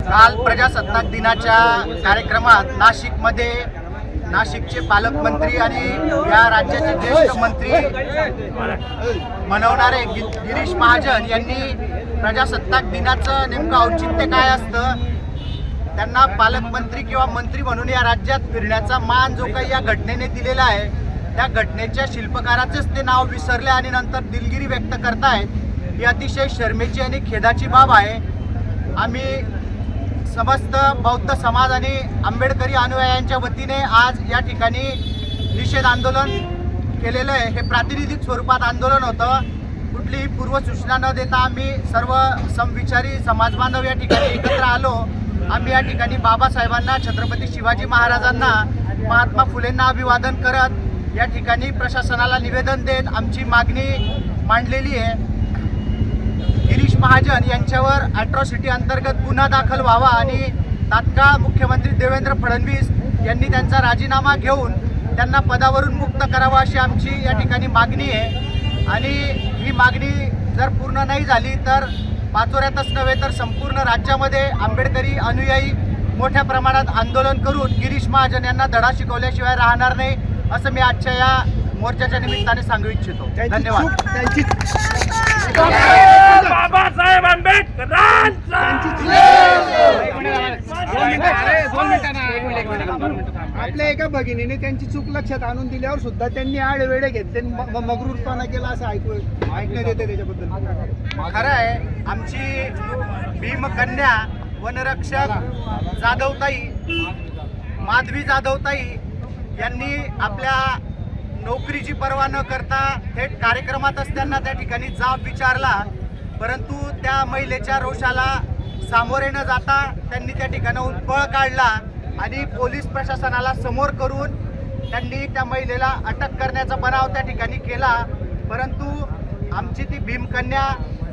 काल प्रजासत्ताक दिनाच्या कार्यक्रमात नाशिकचे पालकमंत्री आणि या राज्याचे ज्येष्ठ मंत्री मनवणारे गिरीश महाजन यांनी प्रजासत्ताक दिनाचं नेमकं औचित्य काय असतं, त्यांना पालकमंत्री किंवा मंत्री म्हणून या राज्यात फिरण्याचा मान जो काही या घटनेने दिलेला आहे, त्या घटनेच्या शिल्पकाराचेच ते नाव विसरले आणि नंतर दिलगिरी व्यक्त करतायत। ही अतिशय शर्मेची आणि खेदाची बाब आहे। आम्ही समस्त बौद्ध समाज आणि आंबेडकरी अनुयायांच्या वतीने आज या ठिकाणी निषेध आंदोलन केलेलं आहे। हे प्रातिनिधिक स्वरूपात आंदोलन होतं। कुठलीही पूर्वसूचना न देता आम्ही सर्व समविचारी समाजबांधव या ठिकाणी एकत्र आलो। आम्ही या ठिकाणी बाबासाहेबांना, छत्रपती शिवाजी महाराजांना, महात्मा फुलेंना अभिवादन करत या ठिकाणी प्रशासनाला निवेदन देत आमची मागणी मांडलेली आहे। गिरीश महाजन यांच्यावर अॅट्रॉसिटी अंतर्गत गुन्हा दाखल व्हावा आणि तात्काळ मुख्यमंत्री देवेंद्र फडणवीस यांनी त्यांचा राजीनामा घेऊन त्यांना पदावरून मुक्त करावा अशी आमची या ठिकाणी मागणी आहे। आणि ही मागणी जर पूर्ण नाही झाली तर पाचोऱ्यातच नव्हे तर संपूर्ण राज्यामध्ये आंबेडकरी अनुयायी मोठ्या प्रमाणात आंदोलन करून गिरीश महाजन यांना धडा शिकवल्याशिवाय राहणार नाही असं मी आजच्या या मोर्चाच्या निमित्ताने सांगू इच्छितो। धन्यवाद। बाबासाहेब आपल्या एका भगिनीने त्यांची चूक लक्षात आणून दिल्यावर सुद्धा त्यांनी आडवेळे घेतले, मगरूरपणा केला असं ऐकण्यात येते। त्याच्याबद्दल खरं आहे, आमची भीमकन्या वनरक्षक जाधवताई, माधवी जाधवताई यांनी आपल्या नोकरीची पर्वा न करता थेट कार्यक्रमातच त्यांना त्या ठिकाणी जाब विचारला, परंतु त्या महिलेच्या रोषाला सामोरे न जाता त्यांनी त्या ठिकाणाहून पळ काढला आणि पोलीस प्रशासनाला समोर करून त्यांनी त्या महिलेला अटक करण्याचा बनाव त्या ठिकाणी केला। परंतु आमची ती भीमकन्या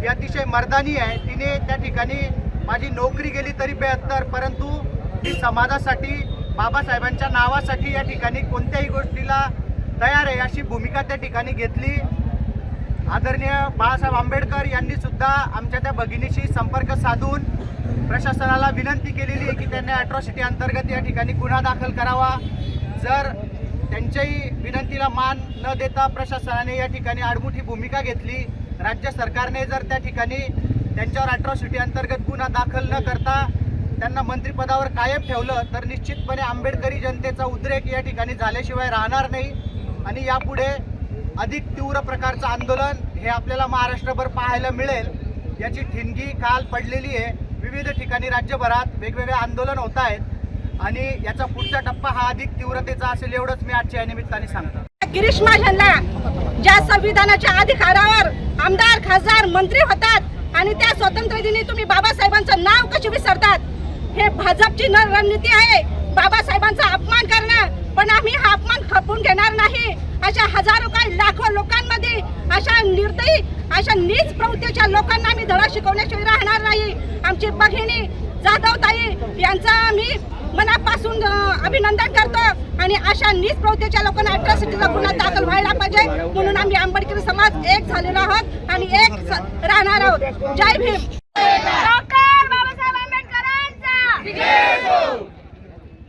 ही अतिशय मर्दानी आहे। तिने त्या ठिकाणी माझी नोकरी गेली तरी बेहत्तर, परंतु ती समाजासाठी, बाबासाहेबांच्या नावासाठी या ठिकाणी कोणत्याही गोष्टीला तयार आहे अशी भूमिका त्या ठिकाणी घेतली। आदरणीय बाळासाहेब आंबेडकर यांनी सुद्धा आमच्या त्या भगिनीशी संपर्क साधून प्रशासनाला विनंती केलेली आहे की त्यांनी अॅट्रॉसिटी अंतर्गत या ठिकाणी गुन्हा दाखल करावा। जर त्यांच्याही विनंतीला मान न देता प्रशासनाने या ठिकाणी आडमुठी भूमिका घेतली, राज्य सरकारने जर त्या ठिकाणी त्यांच्यावर अॅट्रॉसिटी अंतर्गत गुन्हा दाखल न करता त्यांना मंत्रिपदावर कायम ठेवलं तर निश्चितपणे आंबेडकरी जनतेचा उद्रेक या ठिकाणी झाल्याशिवाय राहणार नाही आणि यापुढे अधिक तीव्र प्रकारचं आंदोलन हे आपल्याला महाराष्ट्रभर पाहायला मिळेल। याची ठिणगी काल पडलेली आहे। विविध ठिकाणी राज्यभरात वेगवेगळे आंदोलन होत आहेत आणि याचा पुढचा टप्पा हा अधिक तीव्रतेचा असेल एवढंच मी आजच्या या निमित्ताने सांगतो। गिरीश महाजनला ज्या संविधानाच्या अधिकारावर आमदार, खासदार, मंत्री होतात आणि त्या स्वातंत्र्य दिनी तुम्ही बाबासाहेबांचं नाव कशी विसरतात? हे भाजपची रणनीती आहे, बाबासाहेबांचा अपमान करणं। पण आम्ही हा अपमान खपवून घेणार नाही। अशा हजारो काही लाखो लोकांमध्ये अशा निर्दयी, अशा नीच प्रवृत्तीच्या लोकांना आम्ही धडा शिकवण्याशिवाय राहणार नाही। आमची भगिनी जाधवताई यांचा आम्ही मनापासून अभिनंदन करतो आणि अशा नीच प्रवृत्तीच्या लोकांना अॅट्रॉसिटीचा गुन्हा दाखल व्हायला पाहिजे, म्हणून आम्ही आंबेडकरी समाज एक झालेलो आहोत आणि एक राहणार आहोत। जय भीम।